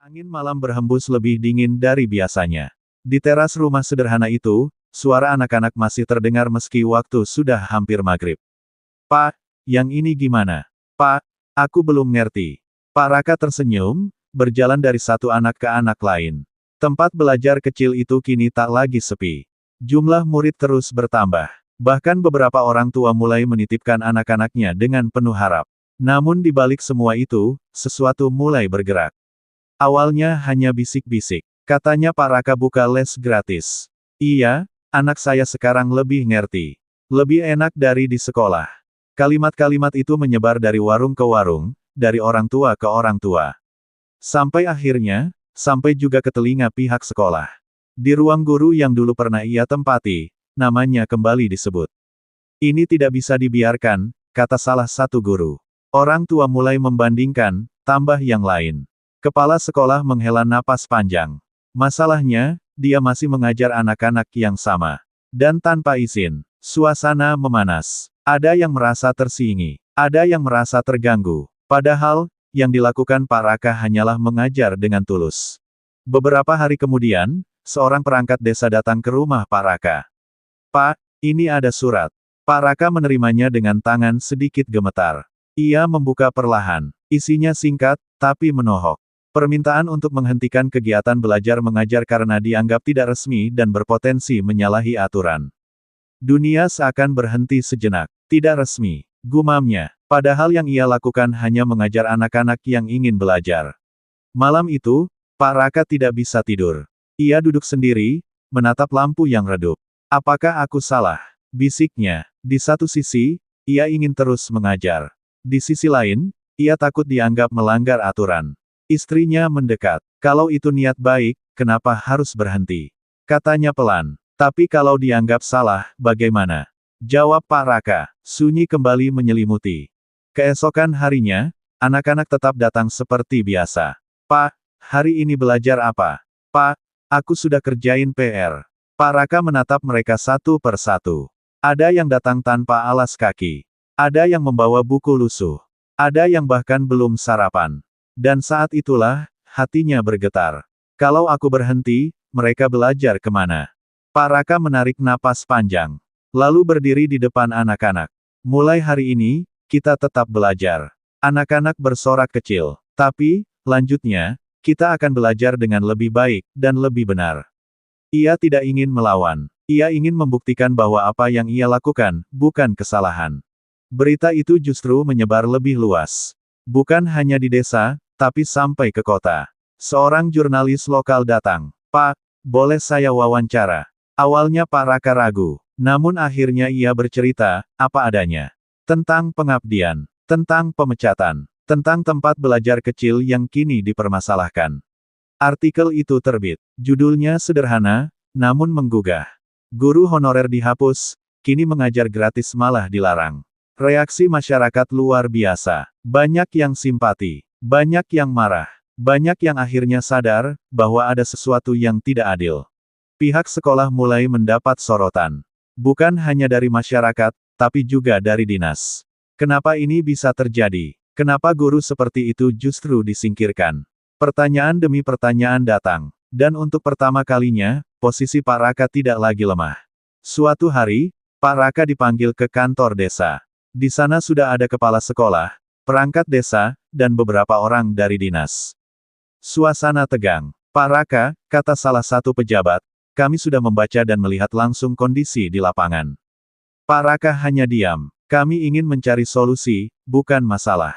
Angin malam berhembus lebih dingin dari biasanya. Di teras rumah sederhana itu, suara anak-anak masih terdengar meski waktu sudah hampir maghrib. Pak, yang ini gimana? Pak, aku belum ngerti. Pak Raka tersenyum, berjalan dari satu anak ke anak lain. Tempat belajar kecil itu kini tak lagi sepi. Jumlah murid terus bertambah. Bahkan beberapa orang tua mulai menitipkan anak-anaknya dengan penuh harap. Namun di balik semua itu, sesuatu mulai bergerak. Awalnya hanya bisik-bisik. Katanya Pak Raka buka les gratis. Iya, anak saya sekarang lebih ngerti. Lebih enak dari di sekolah. Kalimat-kalimat itu menyebar dari warung ke warung, dari orang tua ke orang tua. Sampai akhirnya, sampai juga ke telinga pihak sekolah. Di ruang guru yang dulu pernah ia tempati, namanya kembali disebut. Ini tidak bisa dibiarkan, kata salah satu guru. Orang tua mulai membandingkan, tambah yang lain. Kepala sekolah menghela napas panjang. Masalahnya, dia masih mengajar anak-anak yang sama. Dan tanpa izin. Suasana memanas. Ada yang merasa tersinggung. Ada yang merasa terganggu. Padahal, yang dilakukan Pak Raka hanyalah mengajar dengan tulus. Beberapa hari kemudian, seorang perangkat desa datang ke rumah Pak Raka. Pak, ini ada surat. Pak Raka menerimanya dengan tangan sedikit gemetar. Ia membuka perlahan. Isinya singkat, tapi menohok. Permintaan untuk menghentikan kegiatan belajar mengajar karena dianggap tidak resmi dan berpotensi menyalahi aturan. Dunia seakan berhenti sejenak. Tidak resmi, gumamnya. Padahal yang ia lakukan hanya mengajar anak-anak yang ingin belajar. Malam itu, Pak Raka tidak bisa tidur. Ia duduk sendiri, menatap lampu yang redup. Apakah aku salah? Bisiknya. Di satu sisi, ia ingin terus mengajar. Di sisi lain, ia takut dianggap melanggar aturan. Istrinya mendekat. Kalau itu niat baik, kenapa harus berhenti? Katanya pelan. Tapi kalau dianggap salah, bagaimana? Jawab Pak Raka. Sunyi kembali menyelimuti. Keesokan harinya, anak-anak tetap datang seperti biasa. Pak, hari ini belajar apa? Pak, aku sudah kerjain PR. Pak Raka menatap mereka satu per satu. Ada yang datang tanpa alas kaki. Ada yang membawa buku lusuh. Ada yang bahkan belum sarapan. Dan saat itulah, hatinya bergetar. Kalau aku berhenti, mereka belajar kemana? Pak Raka menarik napas panjang. Lalu berdiri di depan anak-anak. Mulai hari ini, kita tetap belajar. Anak-anak bersorak kecil. Tapi, lanjutnya, kita akan belajar dengan lebih baik, dan lebih benar. Ia tidak ingin melawan. Ia ingin membuktikan bahwa apa yang ia lakukan, bukan kesalahan. Berita itu justru menyebar lebih luas. Bukan hanya di desa, tapi sampai ke kota. Seorang jurnalis lokal datang. Pak, boleh saya wawancara? Awalnya Pak Raka ragu. Namun akhirnya ia bercerita, apa adanya. Tentang pengabdian. Tentang pemecatan. Tentang tempat belajar kecil yang kini dipermasalahkan. Artikel itu terbit. Judulnya sederhana, namun menggugah. Guru honorer dihapus, kini mengajar gratis malah dilarang. Reaksi masyarakat luar biasa. Banyak yang simpati. Banyak yang marah. Banyak yang akhirnya sadar, bahwa ada sesuatu yang tidak adil. Pihak sekolah mulai mendapat sorotan. Bukan hanya dari masyarakat, tapi juga dari dinas. Kenapa ini bisa terjadi? Kenapa guru seperti itu justru disingkirkan? Pertanyaan demi pertanyaan datang. Dan untuk pertama kalinya, posisi Pak Raka tidak lagi lemah. Suatu hari, Pak Raka dipanggil ke kantor desa. Di sana sudah ada kepala sekolah, perangkat desa, dan beberapa orang dari dinas. Suasana tegang. Pak Raka, kata salah satu pejabat, kami sudah membaca dan melihat langsung kondisi di lapangan. Pak Raka hanya diam. Kami ingin mencari solusi, bukan masalah.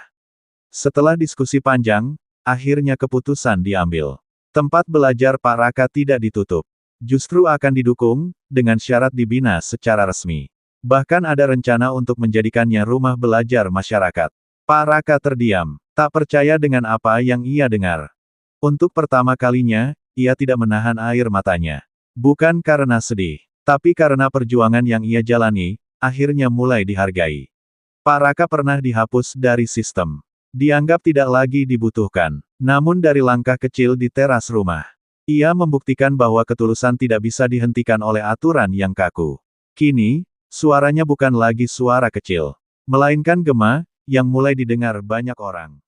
Setelah diskusi panjang, akhirnya keputusan diambil. Tempat belajar Pak Raka tidak ditutup. Justru akan didukung, dengan syarat dibina secara resmi. Bahkan ada rencana untuk menjadikannya rumah belajar masyarakat. Pak Raka terdiam, tak percaya dengan apa yang ia dengar. Untuk pertama kalinya, ia tidak menahan air matanya. Bukan karena sedih, tapi karena perjuangan yang ia jalani, akhirnya mulai dihargai. Pak Raka pernah dihapus dari sistem. Dianggap tidak lagi dibutuhkan. Namun dari langkah kecil di teras rumah, ia membuktikan bahwa ketulusan tidak bisa dihentikan oleh aturan yang kaku. Kini, suaranya bukan lagi suara kecil, melainkan gema, yang mulai didengar banyak orang.